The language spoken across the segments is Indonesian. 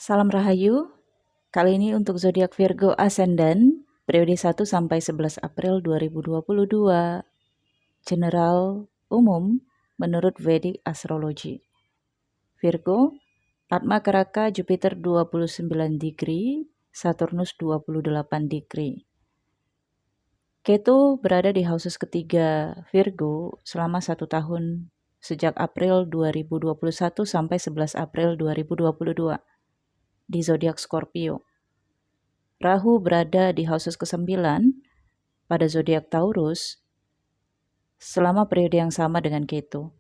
Salam Rahayu, kali ini untuk zodiak Virgo Ascendant, periode 1 sampai 11 April 2022. General umum menurut Vedic Astrology. Virgo, Atma Karaka Jupiter 29 degree, Saturnus 28 degree. Ketu berada di houses ketiga Virgo selama 1 tahun sejak April 2021 sampai 11 April 2022 di zodiak Scorpio. Rahu berada di houses ke-9 pada zodiak Taurus selama periode yang sama dengan Ketu.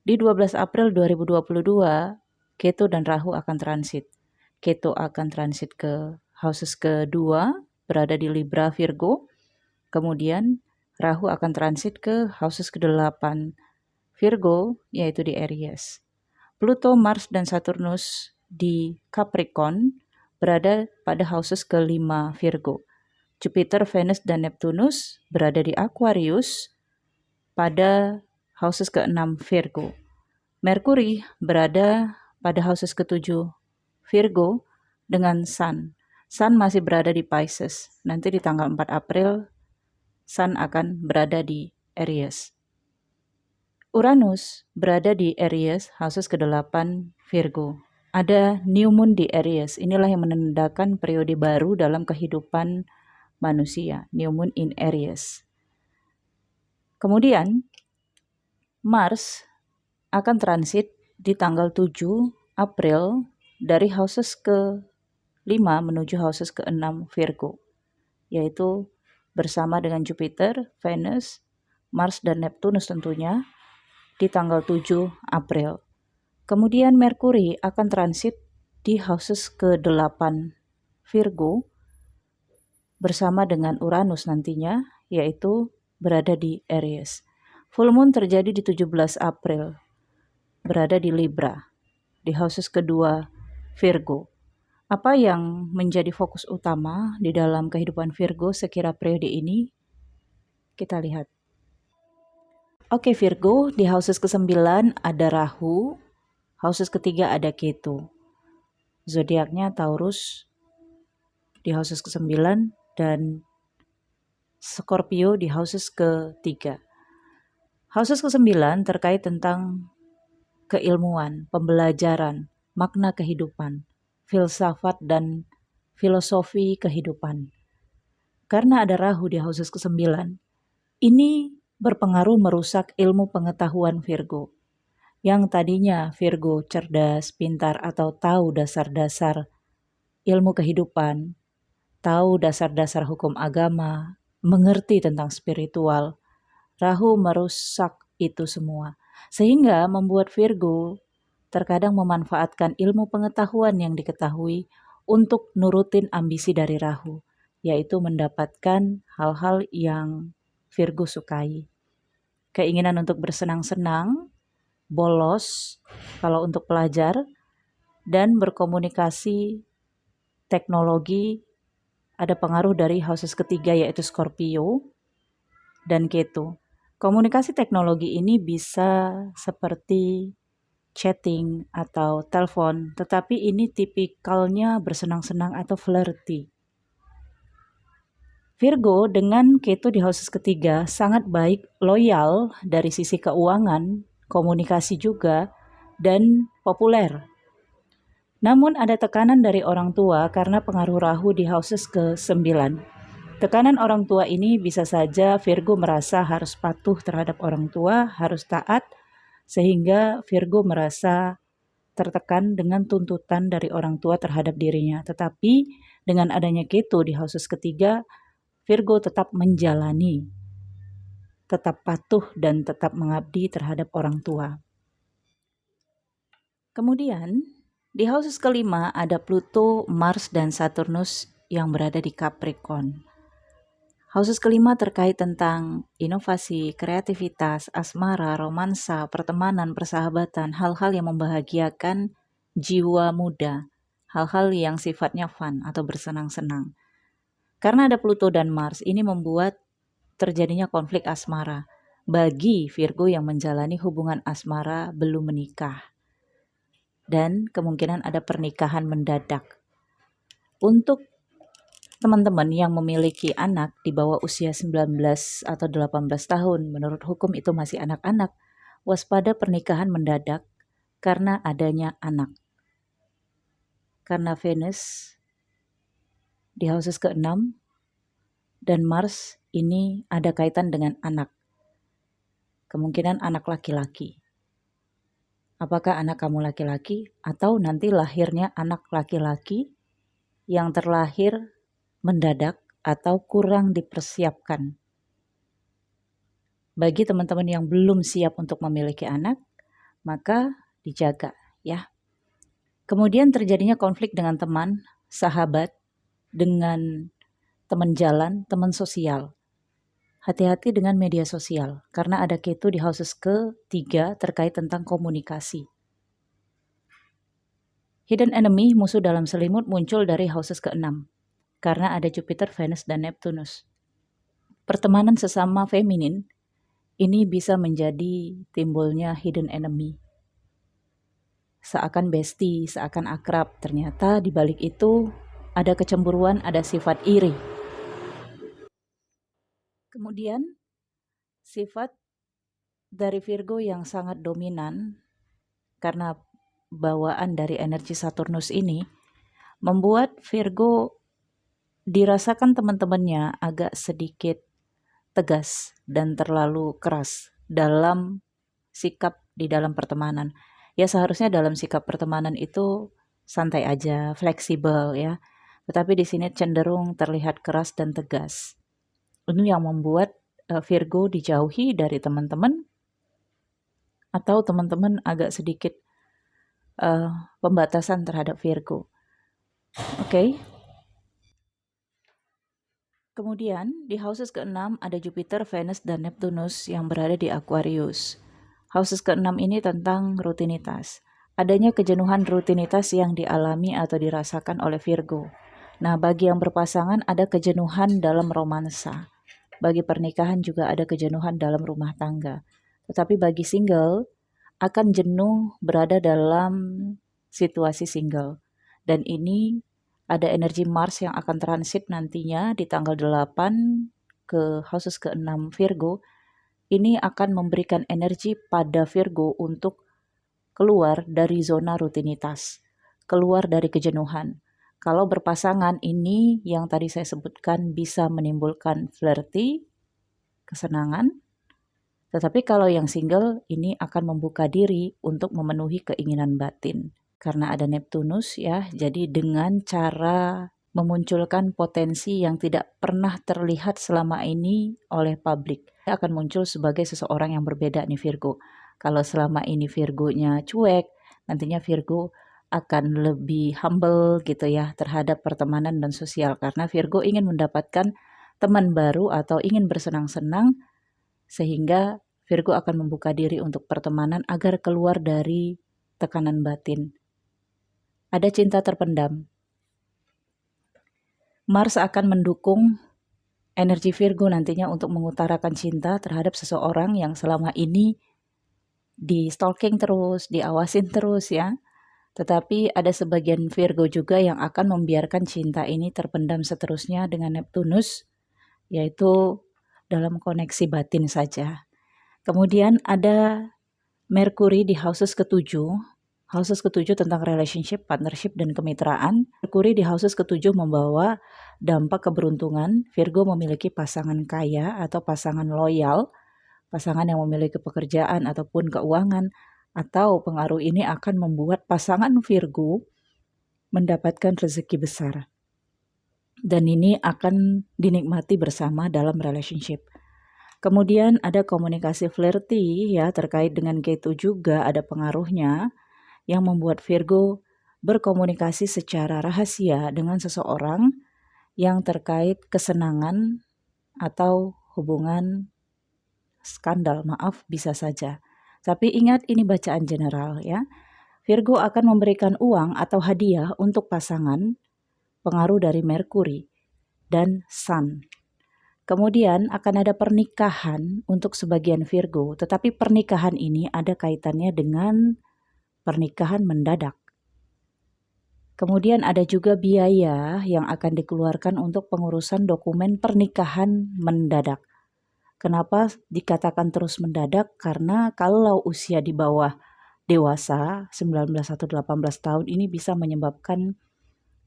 Di 12 April 2022, Ketu dan Rahu akan transit. Ketu akan transit ke houses kedua, berada di Libra Virgo. Kemudian Rahu akan transit ke houses ke-8 Virgo, yaitu di Aries. Pluto, Mars, dan Saturnus di Capricorn berada pada houses ke-5 Virgo. Jupiter, Venus, dan Neptunus berada di Aquarius pada houses ke-6 Virgo. Merkuri berada pada houses ke-7 Virgo dengan Sun. Sun masih berada di Pisces. Nanti di tanggal 4 April, Sun akan berada di Aries. Uranus berada di Aries, houses ke-8 Virgo. Ada new moon di Aries. Inilah yang menandakan periode baru dalam kehidupan manusia, new moon in Aries. Kemudian Mars akan transit di tanggal 7 April dari houses ke-5 menuju houses ke-6 Virgo, yaitu bersama dengan Jupiter, Venus, Mars, dan Neptunus tentunya di tanggal 7 April. Kemudian Merkuri akan transit di houses ke-8 Virgo bersama dengan Uranus nantinya, yaitu berada di Aries. Full moon terjadi di 17 April, berada di Libra, di houses kedua Virgo. Apa yang menjadi fokus utama di dalam kehidupan Virgo sekira periode ini? Kita lihat. Oke, Virgo, di houses ke-9 ada Rahu, houses ketiga ada Ketu. Zodiaknya Taurus di houses ke-9 dan Scorpio di houses ke-3. Houses ke-9 terkait tentang keilmuan, pembelajaran, makna kehidupan, filsafat dan filosofi kehidupan. Karena ada Rahu di houses ke-9, ini berpengaruh merusak ilmu pengetahuan Virgo. Yang tadinya Virgo cerdas, pintar, atau tahu dasar-dasar ilmu kehidupan, tahu dasar-dasar hukum agama, mengerti tentang spiritual, Rahu merusak itu semua. Sehingga membuat Virgo terkadang memanfaatkan ilmu pengetahuan yang diketahui untuk nurutin ambisi dari Rahu, yaitu mendapatkan hal-hal yang Virgo sukai. Keinginan untuk bersenang-senang, bolos kalau untuk pelajar, dan berkomunikasi teknologi ada pengaruh dari houses ketiga yaitu Scorpio dan Ketu. Komunikasi teknologi ini bisa seperti chatting atau telepon, tetapi ini tipikalnya bersenang-senang atau flirty. Virgo dengan Ketu di houses ketiga sangat baik, loyal dari sisi keuangan, komunikasi juga, dan populer. Namun ada tekanan dari orang tua karena pengaruh Rahu di houses ke-9. Tekanan orang tua ini bisa saja Virgo merasa harus patuh terhadap orang tua, harus taat, sehingga Virgo merasa tertekan dengan tuntutan dari orang tua terhadap dirinya. Tetapi dengan adanya Ketu di houses ketiga, Virgo tetap menjalani, tetap patuh dan tetap mengabdi terhadap orang tua. Kemudian di houses kelima ada Pluto, Mars, dan Saturnus yang berada di Capricorn. Houses kelima terkait tentang inovasi, kreativitas, asmara, romansa, pertemanan, persahabatan, hal-hal yang membahagiakan jiwa muda, hal-hal yang sifatnya fun atau bersenang-senang. Karena ada Pluto dan Mars, ini membuat terjadinya konflik asmara bagi Virgo yang menjalani hubungan asmara belum menikah. dan kemungkinan ada pernikahan mendadak. Untuk teman-teman yang memiliki anak di bawah usia 19 atau 18 tahun, menurut hukum itu masih anak-anak, waspada pernikahan mendadak karena adanya anak. Karena Venus di houses ke-6 dan Mars ini ada kaitan dengan anak. Kemungkinan anak laki-laki. Apakah anak kamu laki-laki atau nanti lahirnya anak laki-laki yang terlahir mendadak atau kurang dipersiapkan. Bagi teman-teman yang belum siap untuk memiliki anak, maka dijaga ya. Kemudian terjadinya konflik dengan teman, sahabat, dengan teman jalan, teman sosial. Hati-hati dengan media sosial, karena ada Ketu di houses ke-3 terkait tentang komunikasi. Hidden enemy, musuh dalam selimut, muncul dari houses ke-6, karena ada Jupiter, Venus, dan Neptunus. Pertemanan sesama feminin, ini bisa menjadi timbulnya hidden enemy. Seakan bestie, seakan akrab, ternyata di balik itu ada kecemburuan, ada sifat iri. Kemudian sifat dari Virgo yang sangat dominan karena bawaan dari energi Saturnus ini membuat Virgo dirasakan teman-temannya agak sedikit tegas dan terlalu keras dalam sikap di dalam pertemanan. Ya seharusnya dalam sikap pertemanan itu santai aja, fleksibel ya. Tetapi di sini cenderung terlihat keras dan tegas. Ini yang membuat Virgo dijauhi dari teman-teman atau teman-teman agak sedikit pembatasan terhadap Virgo. Oke. Kemudian di houses ke-6 ada Jupiter, Venus, dan Neptunus yang berada di Aquarius. Houses ke-6 ini tentang rutinitas. Adanya kejenuhan rutinitas yang dialami atau dirasakan oleh Virgo. Nah, bagi yang berpasangan ada kejenuhan dalam romansa. Bagi pernikahan juga ada kejenuhan dalam rumah tangga. Tetapi bagi single akan jenuh berada dalam situasi single. Dan ini ada energi Mars yang akan transit nantinya di tanggal 8 ke houses ke-6 Virgo. Ini akan memberikan energi pada Virgo untuk keluar dari zona rutinitas, keluar dari kejenuhan. Kalau berpasangan ini yang tadi saya sebutkan bisa menimbulkan flirty, kesenangan. Tetapi kalau yang single ini akan membuka diri untuk memenuhi keinginan batin. Karena ada Neptunus ya, jadi dengan cara memunculkan potensi yang tidak pernah terlihat selama ini oleh publik. Dia akan muncul sebagai seseorang yang berbeda nih Virgo. Kalau selama ini Virgonya cuek, nantinya Virgo akan lebih humble gitu ya terhadap pertemanan dan sosial. Karena Virgo ingin mendapatkan teman baru atau ingin bersenang-senang sehingga Virgo akan membuka diri untuk pertemanan agar keluar dari tekanan batin. Ada cinta terpendam. Mars akan mendukung energi Virgo nantinya untuk mengutarakan cinta terhadap seseorang yang selama ini di stalking terus, diawasin terus ya. Tetapi ada sebagian Virgo juga yang akan membiarkan cinta ini terpendam seterusnya dengan Neptunus, yaitu dalam koneksi batin saja. Kemudian ada Merkuri di houses ke-7. Houses ke-7 tentang relationship, partnership, dan kemitraan. Merkuri di houses ke-7 membawa dampak keberuntungan. Virgo memiliki pasangan kaya atau pasangan loyal, pasangan yang memiliki pekerjaan ataupun keuangan, atau pengaruh ini akan membuat pasangan Virgo mendapatkan rezeki besar. Dan ini akan dinikmati bersama dalam relationship. Kemudian ada komunikasi flirty ya terkait dengan Ketu juga ada pengaruhnya yang membuat Virgo berkomunikasi secara rahasia dengan seseorang yang terkait kesenangan atau hubungan skandal, maaf bisa saja. Tapi ingat ini bacaan general ya. Virgo akan memberikan uang atau hadiah untuk pasangan, pengaruh dari Merkuri dan Sun. Kemudian akan ada pernikahan untuk sebagian Virgo, tetapi pernikahan ini ada kaitannya dengan pernikahan mendadak. Kemudian ada juga biaya yang akan dikeluarkan untuk pengurusan dokumen pernikahan mendadak. Kenapa dikatakan terus mendadak? Karena kalau usia di bawah dewasa 19 atau 18 tahun ini bisa menyebabkan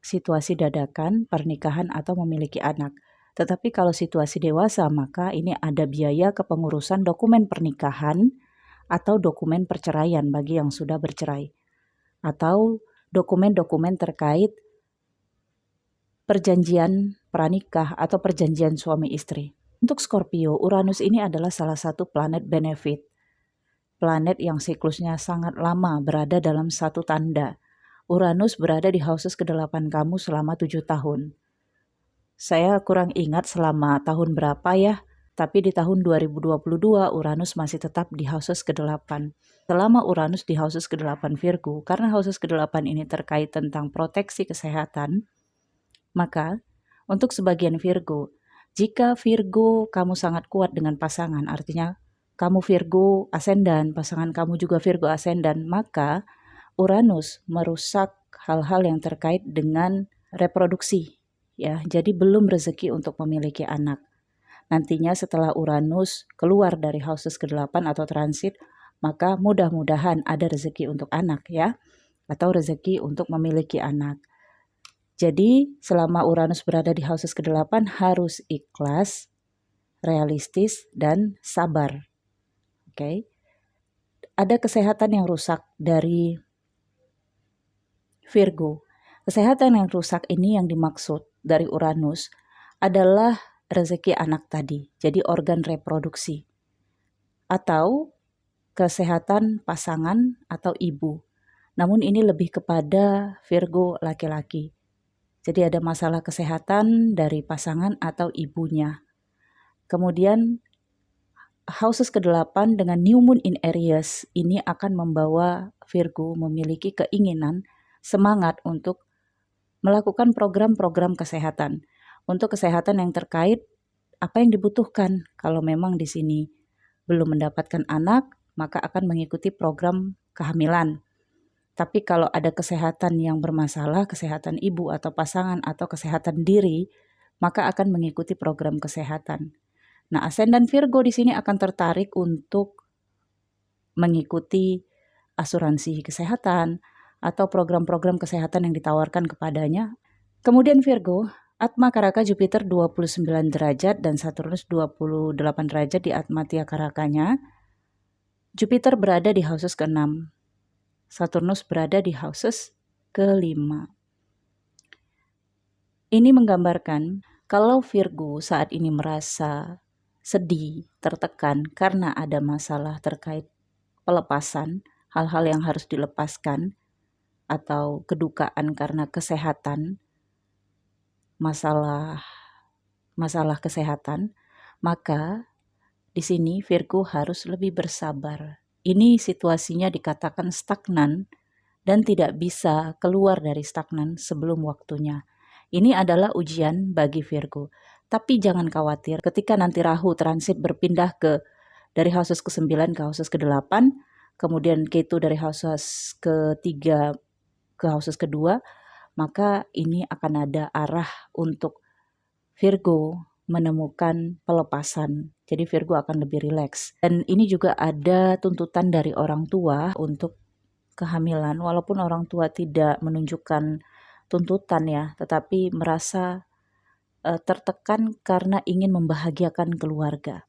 situasi dadakan, pernikahan atau memiliki anak. Tetapi kalau situasi dewasa maka ini ada biaya kepengurusan dokumen pernikahan atau dokumen perceraian bagi yang sudah bercerai. Atau dokumen-dokumen terkait perjanjian pranikah atau perjanjian suami istri. Untuk Scorpio, Uranus ini adalah salah satu planet benefit. Planet yang siklusnya sangat lama berada dalam satu tanda. Uranus berada di houses ke-8 kamu selama 7 tahun. Saya kurang ingat selama tahun berapa ya, tapi di tahun 2022 Uranus masih tetap di houses ke-8. Selama Uranus di houses ke-8 Virgo, karena houses ke-8 ini terkait tentang proteksi kesehatan, maka untuk sebagian Virgo, jika Virgo kamu sangat kuat dengan pasangan, artinya kamu Virgo ascendant, pasangan kamu juga Virgo ascendant, maka Uranus merusak hal-hal yang terkait dengan reproduksi. Ya, jadi belum rezeki untuk memiliki anak. Nantinya setelah Uranus keluar dari houses ke-8 atau transit, maka mudah-mudahan ada rezeki untuk anak ya, atau rezeki untuk memiliki anak. Jadi selama Uranus berada di houses ke-8 harus ikhlas, realistis, dan sabar. Oke. Ada kesehatan yang rusak dari Virgo. Kesehatan yang rusak ini yang dimaksud dari Uranus adalah rezeki anak tadi, jadi organ reproduksi. Atau kesehatan pasangan atau ibu. Namun ini lebih kepada Virgo laki-laki. Jadi ada masalah kesehatan dari pasangan atau ibunya. Kemudian houses ke-8 dengan new moon in Aries ini akan membawa Virgo memiliki keinginan, semangat untuk melakukan program-program kesehatan. Untuk kesehatan yang terkait apa yang dibutuhkan. Kalau memang di sini belum mendapatkan anak, maka akan mengikuti program kehamilan. Tapi kalau ada kesehatan yang bermasalah, kesehatan ibu atau pasangan atau kesehatan diri, maka akan mengikuti program kesehatan. Nah, ascendant Virgo di sini akan tertarik untuk mengikuti asuransi kesehatan atau program-program kesehatan yang ditawarkan kepadanya. Kemudian Virgo, Atma Karaka Jupiter 29 derajat dan Saturnus 28 derajat di Atma Tia Karakanya. Jupiter berada di houses ke-6. Saturnus berada di houses ke-5. Ini menggambarkan kalau Virgo saat ini merasa sedih, tertekan karena ada masalah terkait pelepasan, hal-hal yang harus dilepaskan, atau kedukaan karena kesehatan, masalah kesehatan, maka di sini Virgo harus lebih bersabar. Ini situasinya dikatakan stagnan dan tidak bisa keluar dari stagnan sebelum waktunya. Ini adalah ujian bagi Virgo. Tapi jangan khawatir ketika nanti Rahu transit berpindah dari houses ke-9 ke houses ke-8, kemudian Ketu dari houses ke-3 ke houses ke-2, maka ini akan ada arah untuk Virgo menemukan pelepasan. Jadi Virgo akan lebih rileks. Dan ini juga ada tuntutan dari orang tua untuk kehamilan. Walaupun orang tua tidak menunjukkan tuntutan ya, tetapi merasa tertekan karena ingin membahagiakan keluarga.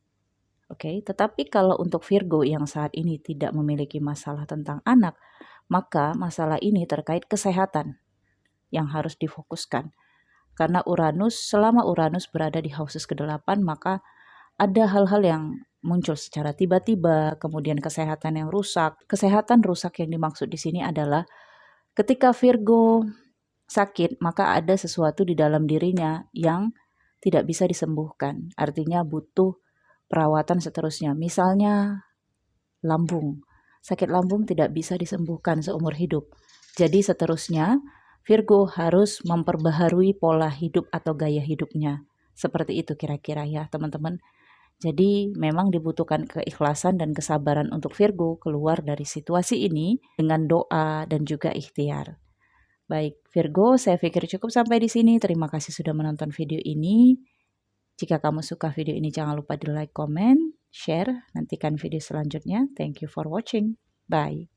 Oke, tetapi kalau untuk Virgo yang saat ini tidak memiliki masalah tentang anak, maka masalah ini terkait kesehatan yang harus difokuskan. Karena selama Uranus berada di houses ke-8, maka ada hal-hal yang muncul secara tiba-tiba, kemudian kesehatan yang rusak. Kesehatan rusak yang dimaksud di sini adalah ketika Virgo sakit, maka ada sesuatu di dalam dirinya yang tidak bisa disembuhkan. Artinya butuh perawatan seterusnya. Misalnya lambung. Sakit lambung tidak bisa disembuhkan seumur hidup. Jadi seterusnya Virgo harus memperbaharui pola hidup atau gaya hidupnya. Seperti itu kira-kira ya teman-teman. Jadi memang dibutuhkan keikhlasan dan kesabaran untuk Virgo keluar dari situasi ini dengan doa dan juga ikhtiar. Baik, Virgo, saya pikir cukup sampai di sini. Terima kasih sudah menonton video ini. Jika kamu suka video ini, jangan lupa di like, comment, share. Nantikan video selanjutnya. Thank you for watching. Bye.